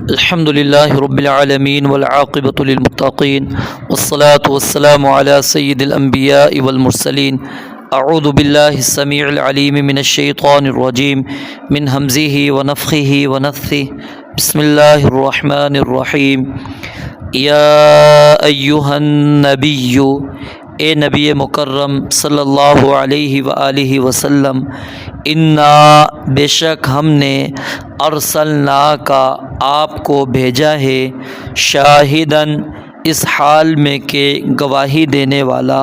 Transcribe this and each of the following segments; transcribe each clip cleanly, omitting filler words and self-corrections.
الحمد لله رب العالمين والعاقبة للمتقين والصلاة والسلام على سيد الأنبياء والمرسلين. أعوذ بالله السميع العليم من الشيطان الرجيم من همزه ونفخه ونفثه. بسم الله الرحمن الرحيم. يا أيها النبي، اے نبی مکرم صلی اللہ علیہ وآلہ وسلم، انا بے شک ہم نے ارسلناک آپ کو بھیجا ہے، شاہداً اس حال میں کہ گواہی دینے والا،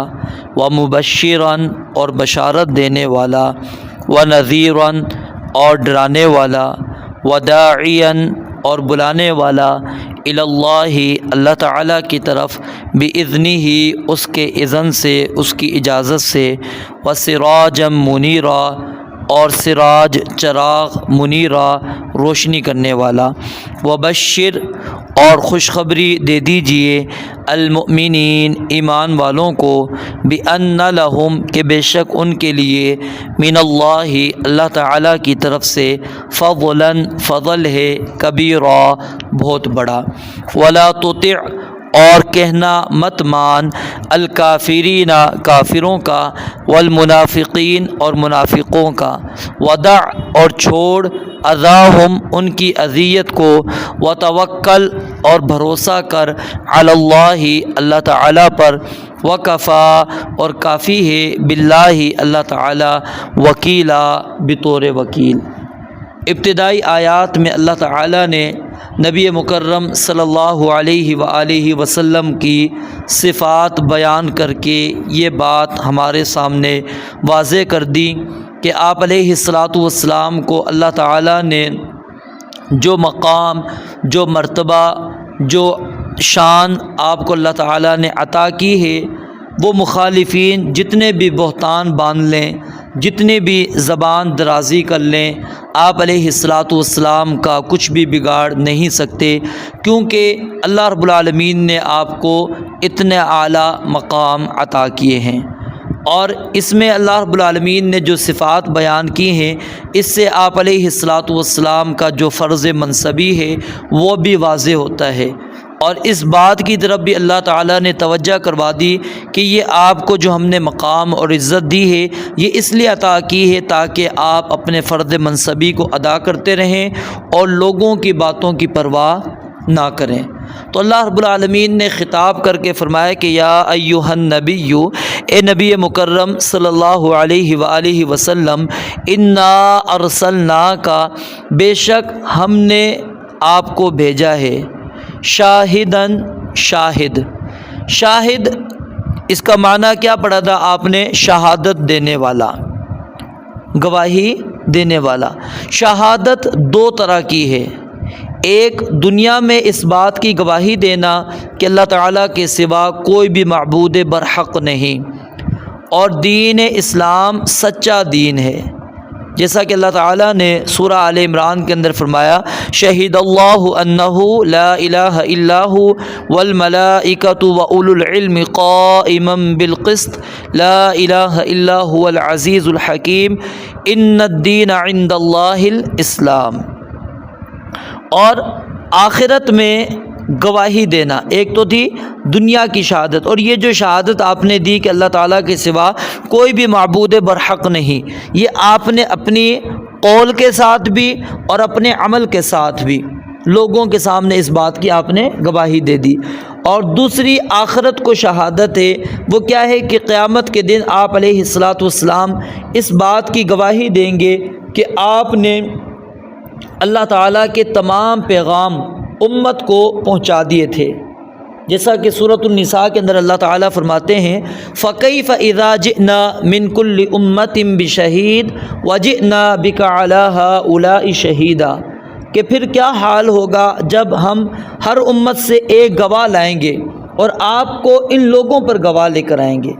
ومبشراً اور بشارت دینے والا، ونذیراً اور ڈرانے والا، وداعیاً اور بلانے والا، اللہ اللہ تعالیٰ کی طرف، بِإِذْنِهِ اس کے اذن سے، اس کی اجازت سے، وسراجا منیرا اور سراج چراغ، منیرا روشنی کرنے والا، وبشر اور خوشخبری دے دیجئے، المؤمنین ایمان والوں کو، بِأَنَّ لَهُمْ کہ بے شک ان کے لیے، من اللہ اللہ تعالیٰ کی طرف سے، فضلاً فضل ہے، کبیرا بہت بڑا، ولا تطع اور کہنا مت مان، الکافرین کافروں کا، والمنافقین اور منافقوں کا، ودع اور چھوڑ، اذاہم ان کی اذیت کو، وتوکل اور بھروسہ کر، علی اللہ اللہ تعالیٰ پر، وکفا اور کافی ہے، باللہ اللہ تعالیٰ، وکیلا بطور وکیل۔ ابتدائی آیات میں اللہ تعالیٰ نے نبی مکرم صلی اللہ علیہ وآلہ وسلم کی صفات بیان کر کے یہ بات ہمارے سامنے واضح کر دی کہ آپ علیہ الصلاۃ والسلام کو اللہ تعالیٰ نے جو مقام، جو مرتبہ، جو شان آپ کو اللہ تعالیٰ نے عطا کی ہے، وہ مخالفین جتنے بھی بہتان باندھ لیں، جتنے بھی زبان درازی کر لیں، آپ علیہ الصلاۃ والسلام کا کچھ بھی بگاڑ نہیں سکتے، کیونکہ اللہ رب العالمین نے آپ کو اتنے اعلیٰ مقام عطا کیے ہیں۔ اور اس میں اللہ رب العالمین نے جو صفات بیان کی ہیں، اس سے آپ علیہ الصلاۃ والسلام کا جو فرض منصبی ہے وہ بھی واضح ہوتا ہے، اور اس بات کی طرف بھی اللہ تعالیٰ نے توجہ کروا دی کہ یہ آپ کو جو ہم نے مقام اور عزت دی ہے، یہ اس لیے عطا کی ہے تاکہ آپ اپنے فرض منصبی کو ادا کرتے رہیں اور لوگوں کی باتوں کی پرواہ نہ کریں۔ تو اللہ رب العالمین نے خطاب کر کے فرمایا کہ یا ایھا النبی، اے نبی مکرم صلی اللہ علیہ وآلہ وسلم، انا ارسلناک بے شک ہم نے آپ کو بھیجا ہے، شاہداً شاہد۔ شاہد اس کا معنی کیا پڑھا تھا آپ نے؟ شہادت دینے والا، گواہی دینے والا۔ شہادت دو طرح کی ہے، ایک دنیا میں اس بات کی گواہی دینا کہ اللہ تعالیٰ کے سوا کوئی بھی معبود برحق نہیں، اور دین اسلام سچا دین ہے، جیسا کہ اللہ تعالیٰ نے سورہ آل عمران کے اندر فرمایا، شہید اللہ انہ لا الہ الا ہو والملائکۃ واولو العلم قائما بالقسط لا الہ الا هو العزیز الحکیم ان الدین عند اللہ الاسلام۔ اور آخرت میں گواہی دینا، ایک تو تھی دنیا کی شہادت، اور یہ جو شہادت آپ نے دی کہ اللہ تعالیٰ کے سوا کوئی بھی معبود برحق نہیں، یہ آپ نے اپنی قول کے ساتھ بھی اور اپنے عمل کے ساتھ بھی لوگوں کے سامنے اس بات کی آپ نے گواہی دے دی۔ اور دوسری آخرت کو شہادت ہے، وہ کیا ہے کہ قیامت کے دن آپ علیہ الصلاۃ والسلام اس بات کی گواہی دیں گے کہ آپ نے اللہ تعالیٰ کے تمام پیغام امت کو پہنچا دیے تھے، جیسا کہ سورۃ النساء کے اندر اللہ تعالیٰ فرماتے ہیں، فَكَيْفَ إِذَا جِئْنَا مِن كُلِّ أُمَّةٍ بِشَهِيدٍ وَجِئْنَا بِكَ عَلَىٰ هَٰؤُلَاءِ شَهِيدًا، کہ پھر کیا حال ہوگا جب ہم ہر امت سے ایک گواہ لائیں گے اور آپ کو ان لوگوں پر گواہ لے کر آئیں گے۔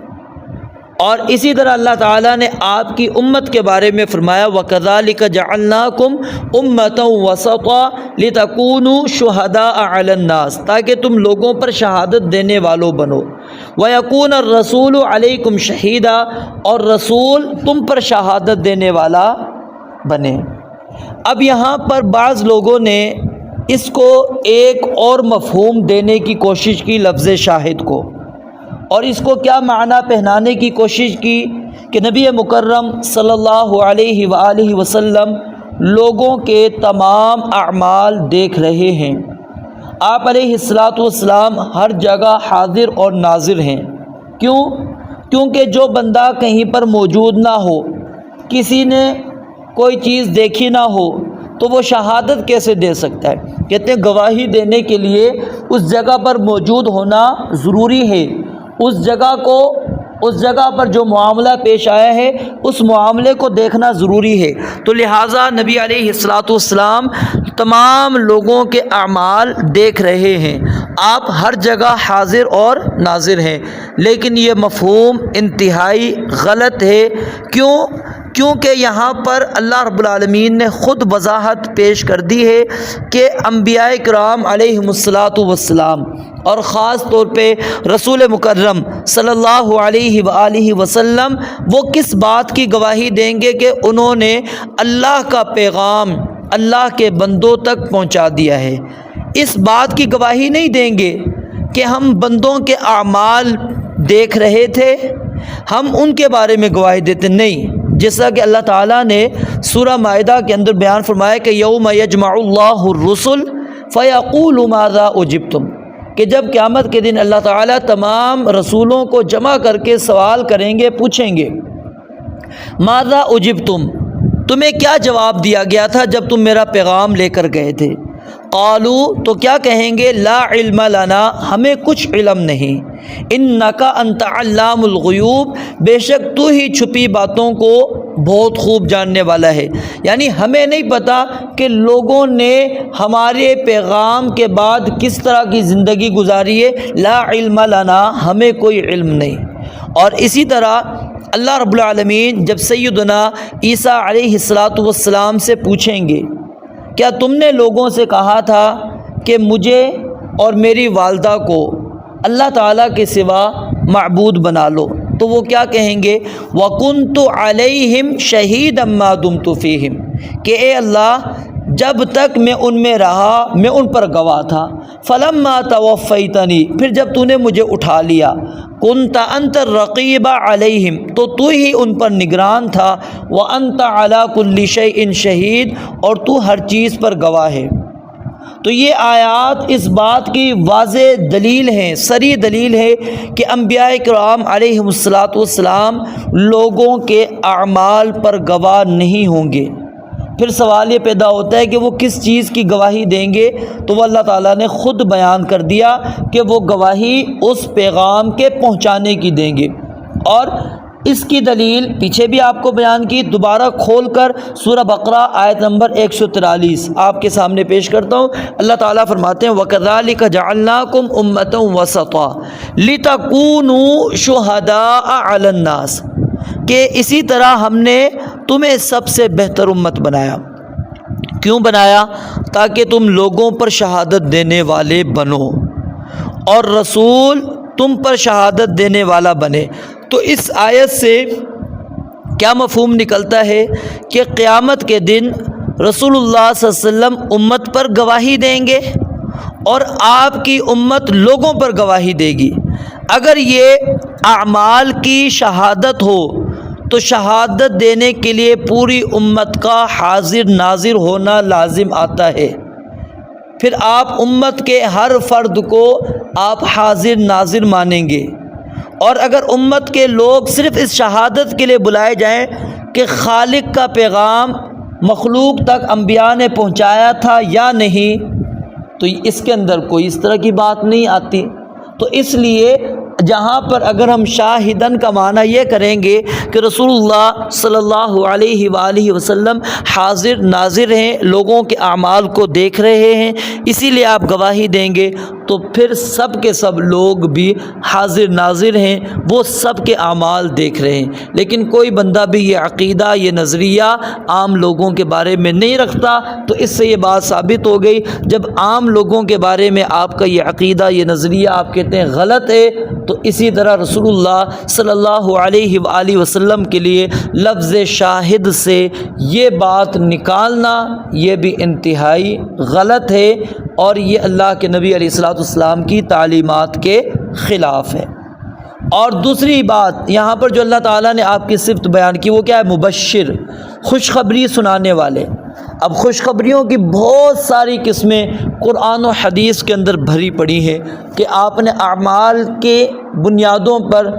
اور اسی طرح اللہ تعالیٰ نے آپ کی امت کے بارے میں فرمایا، وَكَذَلِكَ جَعَلْنَاكُمْ أُمَّةً وَسَطًا لِتَكُونُوا شُهَدَاءَ عَلَى النَّاسِ، تاکہ تم لوگوں پر شہادت دینے والوں بنو، وَيَكُونَ الرَّسُولُ عَلَيْكُمْ شَهِيدًا، اور رسول تم پر شہادت دینے والا بنے۔ اب یہاں پر بعض لوگوں نے اس کو ایک اور مفہوم دینے کی کوشش کی لفظ شاہد کو، اور اس کو کیا معنی پہنانے کی کوشش کی کہ نبی مکرم صلی اللہ علیہ وآلہ وسلم لوگوں کے تمام اعمال دیکھ رہے ہیں۔ آپ علیہ السلام ہر جگہ حاضر اور ناظر ہیں۔ کیونکہ جو بندہ کہیں پر موجود نہ ہو، کسی نے کوئی چیز دیکھی نہ ہو، تو وہ شہادت کیسے دے سکتا ہے؟ کہتے ہیں گواہی دینے کے لیے اس جگہ پر موجود ہونا ضروری ہے، اس جگہ پر جو معاملہ پیش آیا ہے اس معاملے کو دیکھنا ضروری ہے۔ تو لہٰذا نبی علیہ السلام تمام لوگوں کے اعمال دیکھ رہے ہیں، آپ ہر جگہ حاضر اور ناظر ہیں۔ لیکن یہ مفہوم انتہائی غلط ہے۔ کیونکہ یہاں پر اللہ رب العالمین نے خود وضاحت پیش کر دی ہے کہ انبیاء کرام علیہم السلام اور خاص طور پہ رسول مکرم صلی اللہ علیہ وآلہ وسلم وہ کس بات کی گواہی دیں گے کہ انہوں نے اللہ کا پیغام اللہ کے بندوں تک پہنچا دیا ہے۔ اس بات کی گواہی نہیں دیں گے کہ ہم بندوں کے اعمال دیکھ رہے تھے، ہم ان کے بارے میں گواہی دیتے نہیں، جیسا کہ اللہ تعالیٰ نے سورہ مائدہ کے اندر بیان فرمایا کہ یوم یجمع اللہ الرسل فیقول ماذا اجبتم، کہ جب قیامت کے دن اللہ تعالیٰ تمام رسولوں کو جمع کر کے سوال کریں گے، پوچھیں گے ماذا اجبتم، تمہیں کیا جواب دیا گیا تھا جب تم میرا پیغام لے کر گئے تھے؟ قالو، تو کیا کہیں گے؟ لا علم لنا، ہمیں کچھ علم نہیں، انک انت علام الغیوب، بے شک تو ہی چھپی باتوں کو بہت خوب جاننے والا ہے۔ یعنی ہمیں نہیں پتہ کہ لوگوں نے ہمارے پیغام کے بعد کس طرح کی زندگی گزاری ہے، لا علم لنا، ہمیں کوئی علم نہیں۔ اور اسی طرح اللہ رب العالمین جب سیدنا عیسیٰ علیہ السلام سے پوچھیں گے کیا تم نے لوگوں سے کہا تھا کہ مجھے اور میری والدہ کو اللہ تعالیٰ کے سوا معبود بنا لو، تو وہ کیا کہیں گے؟ وَكُنْتُ عَلَيْهِمْ شَهِيدًا مَا دُمْتُ فِيهِمْ، کہ اے اللہ جب تک میں ان میں رہا میں ان پر گواہ تھا، فَلَمَّا تَوَفَّيْتَنِي، پھر جب تو نے مجھے اٹھا لیا، كُنْتَ أَنْتَ الرَّقِيبَ عَلَيْهِمْ، تو ہی ان پر نگران تھا، وَأَنْتَ عَلَى كُلِّ شَيْءٍ شَهِيدٌ، اور تو ہر چیز پر گواہ ہے۔ تو یہ آیات اس بات کی واضح دلیل ہیں، صریح دلیل ہے کہ انبیاء کرام علیہم السلام لوگوں کے اعمال پر گواہ نہیں ہوں گے۔ پھر سوال یہ پیدا ہوتا ہے کہ وہ کس چیز کی گواہی دیں گے؟ تو وہ اللہ تعالیٰ نے خود بیان کر دیا کہ وہ گواہی اس پیغام کے پہنچانے کی دیں گے، اور اس کی دلیل پیچھے بھی آپ کو بیان کی، دوبارہ کھول کر سورہ بقرہ آیت نمبر 143 آپ کے سامنے پیش کرتا ہوں۔ اللہ تعالیٰ فرماتے ہیں وَكَذَلِكَ جَعَلْنَاكُمْ أُمَّةً وَسَطًا لِتَكُونُوا شُهَدَاءَ عَلَى النَّاسِ، کہ اسی طرح ہم نے تمہیں سب سے بہتر امت بنایا۔ کیوں بنایا؟ تاکہ تم لوگوں پر شہادت دینے والے بنو، اور رسول تم پر شہادت دینے والا بنے۔ تو اس آیت سے کیا مفہوم نکلتا ہے کہ قیامت کے دن رسول اللہ صلی اللہ علیہ وسلم امت پر گواہی دیں گے اور آپ کی امت لوگوں پر گواہی دے گی۔ اگر یہ اعمال کی شہادت ہو تو شہادت دینے کے لیے پوری امت کا حاضر ناظر ہونا لازم آتا ہے۔ پھر آپ امت کے ہر فرد کو آپ حاضر ناظر مانیں گے، اور اگر امت کے لوگ صرف اس شہادت کے لیے بلائے جائیں کہ خالق کا پیغام مخلوق تک انبیاء نے پہنچایا تھا یا نہیں، تو اس کے اندر کوئی اس طرح کی بات نہیں آتی۔ تو اس لیے جہاں پر اگر ہم شاہدن کا معنی یہ کریں گے کہ رسول اللہ صلی اللہ علیہ وآلہ وسلم حاضر ناظر ہیں، لوگوں کے اعمال کو دیکھ رہے ہیں، اسی لیے آپ گواہی دیں گے، تو پھر سب کے سب لوگ بھی حاضر ناظر ہیں، وہ سب کے اعمال دیکھ رہے ہیں، لیکن کوئی بندہ بھی یہ عقیدہ، یہ نظریہ عام لوگوں کے بارے میں نہیں رکھتا۔ تو اس سے یہ بات ثابت ہو گئی، جب عام لوگوں کے بارے میں آپ کا یہ عقیدہ، یہ نظریہ آپ کہتے ہیں غلط ہے، تو اسی طرح رسول اللہ صلی اللہ علیہ وآلہ وسلم کے لیے لفظ شاہد سے یہ بات نکالنا یہ بھی انتہائی غلط ہے، اور یہ اللہ کے نبی علیہ الصلوۃ والسلام کی تعلیمات کے خلاف ہے۔ اور دوسری بات یہاں پر جو اللہ تعالیٰ نے آپ کی صفت بیان کی وہ کیا ہے؟ مبشر، خوشخبری سنانے والے۔ اب خوشخبریوں کی بہت ساری قسمیں قرآن و حدیث کے اندر بھری پڑی ہیں کہ آپ نے اعمال کے بنیادوں پر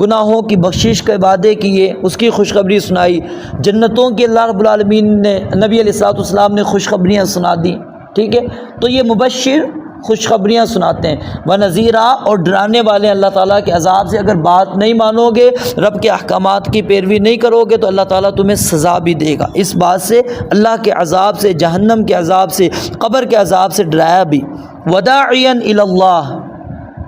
گناہوں کی بخشش کے وعدے کیے، اس کی خوشخبری سنائی، جنتوں کی اللہ رب العالمین نے نبی علیہ الصلوۃ والسلام نے خوشخبریاں سنا دیں، ٹھیک ہے؟ تو یہ مبشر خوشخبریاں سناتے ہیں، ونذیرا، اور ڈرانے والے ہیں اللہ تعالیٰ کے عذاب سے۔ اگر بات نہیں مانو گے، رب کے احکامات کی پیروی نہیں کرو گے تو اللہ تعالیٰ تمہیں سزا بھی دے گا۔ اس بات سے اللہ کے عذاب سے، جہنم کے عذاب سے، قبر کے عذاب سے ڈرایا بھی۔ وداعیا الی اللہ،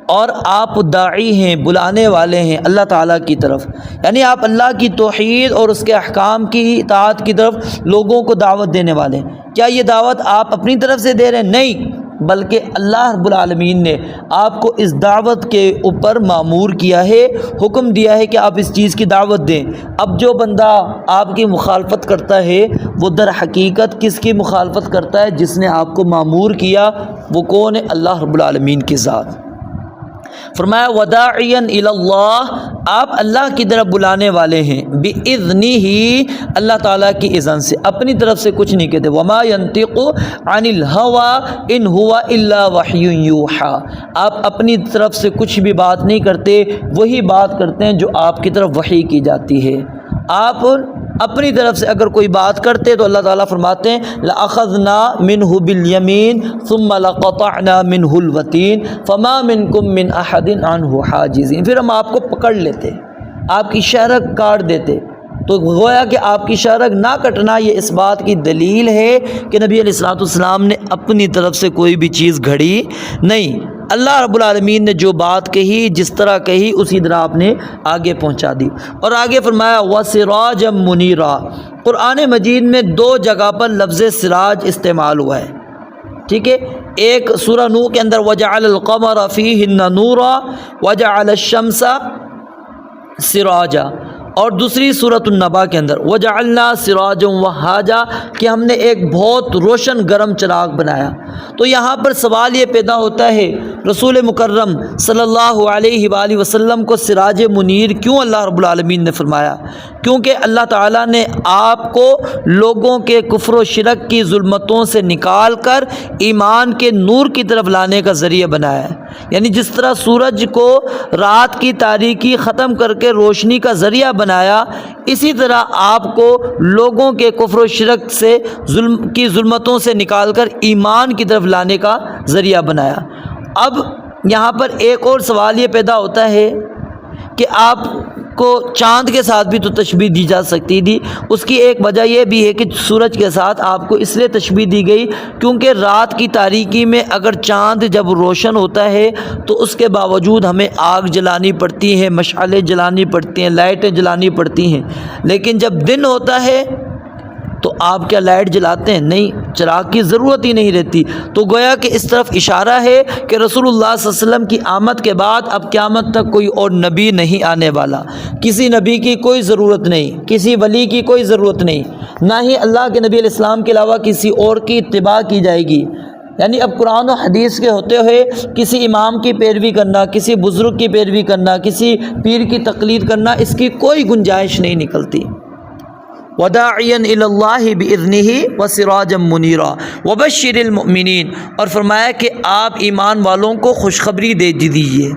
اور آپ داعی ہیں، بلانے والے ہیں اللہ تعالیٰ کی طرف، یعنی آپ اللہ کی توحید اور اس کے احکام کی اطاعت کی طرف لوگوں کو دعوت دینے والے ہیں۔ کیا یہ دعوت آپ اپنی طرف سے دے رہے ہیں؟ نہیں، بلکہ اللہ رب العالمین نے آپ کو اس دعوت کے اوپر مامور کیا ہے، حکم دیا ہے کہ آپ اس چیز کی دعوت دیں۔ اب جو بندہ آپ کی مخالفت کرتا ہے وہ در حقیقت کس کی مخالفت کرتا ہے؟ جس نے آپ کو مامور کیا، وہ کون ہے؟ اللہ رب العالمین کی ذات۔ فرمایا وداعیا الی اللہ، آپ اللہ کی طرف بلانے والے ہیں، بِإِذْنِهِ، اللہ تعالیٰ کی اذن سے، اپنی طرف سے کچھ نہیں کہتے۔ وما ينطق عن الهوى ان هو الا وحی یوحى، آپ اپنی طرف سے کچھ بھی بات نہیں کرتے، وہی بات کرتے ہیں جو آپ کی طرف وحی کی جاتی ہے۔ آپ اپنی طرف سے اگر کوئی بات کرتے تو اللہ تعالیٰ فرماتے ہیں لَأَخَذْنَا مِنْهُ بِالْيَمِينِ ثُمَّ لَقَطَعْنَا مِنْهُ الْوَتِينَ فَمَا مِنْكُمْ مِنْ أَحَدٍ عَنْهُ حَاجِزِينَ، پھر ہم آپ کو پکڑ لیتے، آپ کی شہرگ کاٹ دیتے۔ تو گویا کہ آپ کی شہرگ نہ کٹنا یہ اس بات کی دلیل ہے کہ نبی علیہ الصلوۃ والسلام نے اپنی طرف سے کوئی بھی چیز گھڑی نہیں۔ اللہ رب العالمین نے جو بات کہی، جس طرح کہی، اسی طرح آپ نے آگے پہنچا دی۔ اور آگے فرمایا وَسِرَاجًا مُنِيرًا، قرآن مجید میں دو جگہ پر لفظ سراج استعمال ہوا ہے، ٹھیک ہے؟ ایک سورہ نور کے اندر وَجَعَلَ الْقَمَرَ فِيهِنَّ نُورًا وَجَعَلَ الشَّمْسَ سِرَاجًا، اور دوسری سورۃ النبا کے اندر وَجَعَلْنَا سِرَاجًا وَهَّاجًا، کہ ہم نے ایک بہت روشن گرم چراغ بنایا۔ تو یہاں پر سوال یہ پیدا ہوتا ہے رسول مکرم صلی اللہ علیہ وآلہ وسلم کو سراج منیر کیوں اللہ رب العالمین نے فرمایا؟ کیونکہ اللہ تعالیٰ نے آپ کو لوگوں کے کفر و شرک کی ظلمتوں سے نکال کر ایمان کے نور کی طرف لانے کا ذریعہ بنایا ہے۔ یعنی جس طرح سورج کو رات کی تاریکی ختم کر کے روشنی کا ذریعہ بنایا، اسی طرح آپ کو لوگوں کے کفر و شرک سے کی ظلمتوں سے نکال کر ایمان کی طرف لانے کا ذریعہ بنایا۔ اب یہاں پر ایک اور سوال یہ پیدا ہوتا ہے کہ آپ کو چاند کے ساتھ بھی تو تشبیہ دی جا سکتی تھی۔ اس کی ایک وجہ یہ بھی ہے کہ سورج کے ساتھ آپ کو اس لیے تشبیہ دی گئی کیونکہ رات کی تاریکی میں اگر چاند جب روشن ہوتا ہے تو اس کے باوجود ہمیں آگ جلانی پڑتی ہے، مشعلیں جلانی پڑتی ہیں، لائٹیں جلانی پڑتی ہیں، لیکن جب دن ہوتا ہے تو آپ کیا لائٹ جلاتے ہیں؟ نہیں، چراغ کی ضرورت ہی نہیں رہتی۔ تو گویا کہ اس طرف اشارہ ہے کہ رسول اللہ صلی اللہ علیہ وسلم کی آمد کے بعد اب قیامت تک کوئی اور نبی نہیں آنے والا، کسی نبی کی کوئی ضرورت نہیں، کسی ولی کی کوئی ضرورت نہیں، نہ ہی اللہ کے نبی علیہ السلام کے علاوہ کسی اور کی اتباع کی جائے گی۔ یعنی اب قرآن و حدیث کے ہوتے ہوئے کسی امام کی پیروی کرنا، کسی بزرگ کی پیروی کرنا، کسی پیر کی تقلید کرنا، اس کی کوئی گنجائش نہیں نکلتی۔ وداعیا الی اللہ بإذنہ وسراجا منیرا وبشر المؤمنین، اور فرمایا کہ آپ ایمان والوں کو خوشخبری دے دیجیے،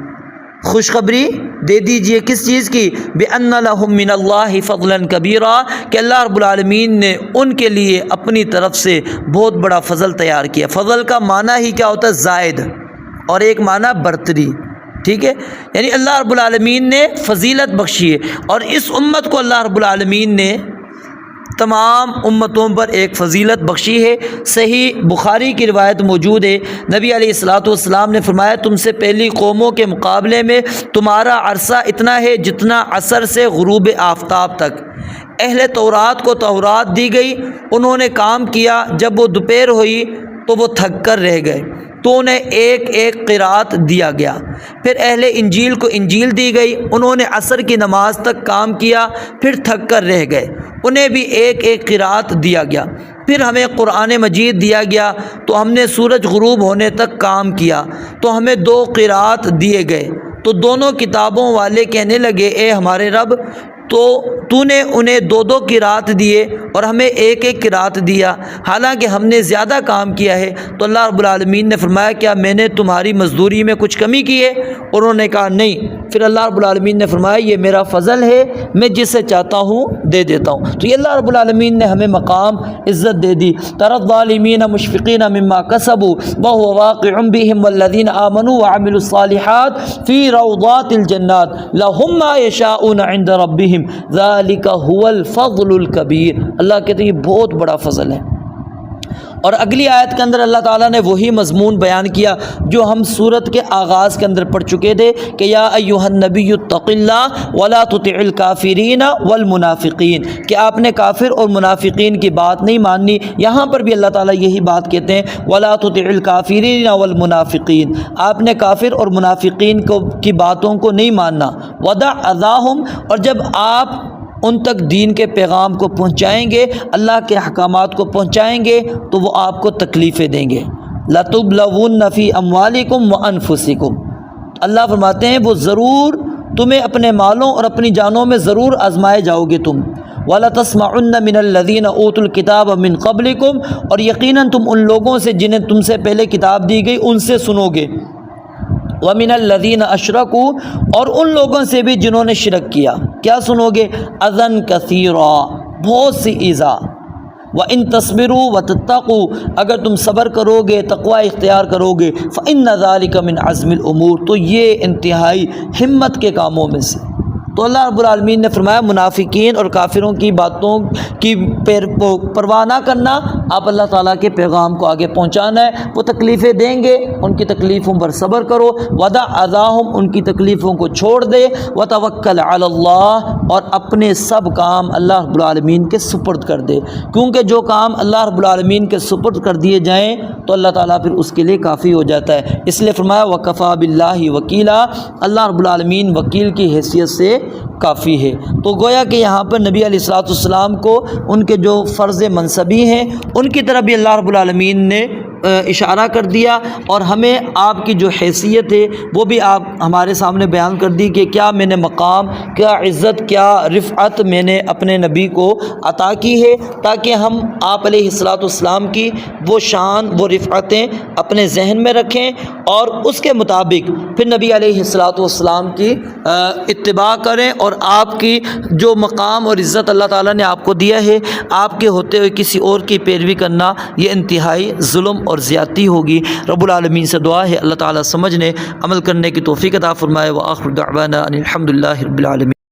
خوشخبری دے دیجیے کس چیز کی؟ بأن لہم من اللہ فضلا کبیرا، کہ اللہ رب العالمین نے ان کے لیے اپنی طرف سے بہت بڑا فضل تیار کیا۔ فضل کا معنی ہی کیا ہوتا ہے؟ زائد، اور ایک معنی برتری، ٹھیک ہے؟ یعنی اللہ رب العالمین نے فضیلت بخشی ہے، اور اس امت کو اللہ رب العالمین نے تمام امتوں پر ایک فضیلت بخشی ہے۔ صحیح بخاری کی روایت موجود ہے، نبی علیہ الصلاۃ والسلام نے فرمایا تم سے پہلی قوموں کے مقابلے میں تمہارا عرصہ اتنا ہے جتنا عصر سے غروب آفتاب تک۔ اہل تورات کو تورات دی گئی، انہوں نے کام کیا، جب وہ دوپہر ہوئی تو وہ تھک کر رہ گئے تو انہیں ایک ایک قرات دیا گیا۔ پھر اہل انجیل کو انجیل دی گئی، انہوں نے عصر کی نماز تک کام کیا، پھر تھک کر رہ گئے، انہیں بھی ایک ایک قرات دیا گیا۔ پھر ہمیں قرآن مجید دیا گیا تو ہم نے سورج غروب ہونے تک کام کیا تو ہمیں 2 قرات دیے گئے۔ تو دونوں کتابوں والے کہنے لگے اے ہمارے رب، تو نے انہیں 2 قرات دیے اور ہمیں ایک ایک قرات دیا، حالانکہ ہم نے زیادہ کام کیا ہے۔ تو اللہ رب العالمین نے فرمایا کیا میں نے تمہاری مزدوری میں کچھ کمی کی ہے؟ انہوں نے کہا نہیں۔ پھر اللہ رب العالمین نے فرمایا یہ میرا فضل ہے، میں جسے چاہتا ہوں دے دیتا ہوں۔ تو یہ اللہ رب العالمین نے ہمیں مقام عزت دے دی۔ تری الظالمین مشفقین مما کسبوا وهو واقع بهم والذین آمنوا وعملوا الصالحات فی روضات الجنات لهم ما یشاءون عند ربهم ذالک هو الفضل الکبیر۔ اللہ کہتے ہیں یہ بہت بڑا فضل ہے۔ اور اگلی آیت کے اندر اللہ تعالیٰ نے وہی مضمون بیان کیا جو ہم سورت کے آغاز کے اندر پڑھ چکے تھے کہ یا ایھا النبی اتق اللہ ولا تطع الکافرین والمنافقین، کہ آپ نے کافر اور منافقین کی بات نہیں ماننی۔ یہاں پر بھی اللہ تعالیٰ یہی بات کہتے ہیں ولا تطع الکافرین والمنافقین، آپ نے کافر اور منافقین کی باتوں کو نہیں ماننا۔ ودع اذاہم، اور جب آپ ان تک دین کے پیغام کو پہنچائیں گے، اللہ کے احکامات کو پہنچائیں گے تو وہ آپ کو تکلیفیں دیں گے۔ لَتُبْلَوُنَّ فِي أَمْوَالِكُمْ وَأَنفُسِكُمْ، اللہ فرماتے ہیں وہ ضرور تمہیں اپنے مالوں اور اپنی جانوں میں ضرور آزمائے جاؤ گے تم۔ وَلَتَسْمَعُنَّ مِنَ الَّذِينَ أُوتُوا الْكِتَابَ مِنْ قَبْلِكُمْ، اور یقیناً تم ان لوگوں سے جنہیں تم سے پہلے کتاب دی گئی ان سے سنو گے۔ وَمِنَ الَّذِينَ أَشْرَكُوا، اور ان لوگوں سے بھی جنہوں نے شرک کیا، کیا سنو گے؟ اذًا کثیرا، بہت سی ایذا۔ وَإِن تَصْبِرُوا وَتَتَّقُوا، اگر تم صبر کرو گے، تقوی اختیار کرو گے، فَإِنَّ ذَلِكَ مِنْ عَزْمِ الْأُمُورِ، تو یہ انتہائی ہمت کے کاموں میں سے۔ تو اللہ رب العالمین نے فرمایا منافقین اور کافروں کی باتوں کی پرواہ نہ کرنا، آپ اللہ تعالیٰ کے پیغام کو آگے پہنچانا ہے۔ وہ تکلیفیں دیں گے، ان کی تکلیفوں پر صبر کرو۔ ودع اذاہم، ان کی تکلیفوں کو چھوڑ دے۔ وتوکل علی اللہ، اور اپنے سب کام اللہ رب العالمین کے سپرد کر دے، کیونکہ جو کام اللہ رب العالمین کے سپرد کر دیے جائیں تو اللہ تعالیٰ پھر اس کے لیے کافی ہو جاتا ہے۔ اس لیے فرمایا وکفیٰ باللہ وکیلا، اللہ رب العالمین وکیل کی حیثیت سے کافی ہے۔ تو گویا کہ یہاں پر نبی علیہ الصلوۃ والسلام کو ان کے جو فرض منصبی ہیں ان کی طرف بھی اللہ رب العالمین نے اشارہ کر دیا، اور ہمیں آپ کی جو حیثیت ہے وہ بھی آپ ہمارے سامنے بیان کر دی کہ کیا میں نے مقام، کیا عزت، کیا رفعت میں نے اپنے نبی کو عطا کی ہے، تاکہ ہم آپ علیہ الصلوۃ والسلام کی وہ شان، وہ رفعتیں اپنے ذہن میں رکھیں اور اس کے مطابق پھر نبی علیہ الصلوۃ والسلام کی اتباع کریں، اور آپ کی جو مقام اور عزت اللہ تعالیٰ نے آپ کو دیا ہے، آپ کے ہوتے ہوئے کسی اور کی پیروی کرنا یہ انتہائی ظلم اور زیادتی ہوگی۔ رب العالمین سے دعا ہے اللہ تعالیٰ سمجھنے، عمل کرنے کی توفیق عطا فرمائے۔ وآخر دعوانا ان الحمد للہ رب العالمین۔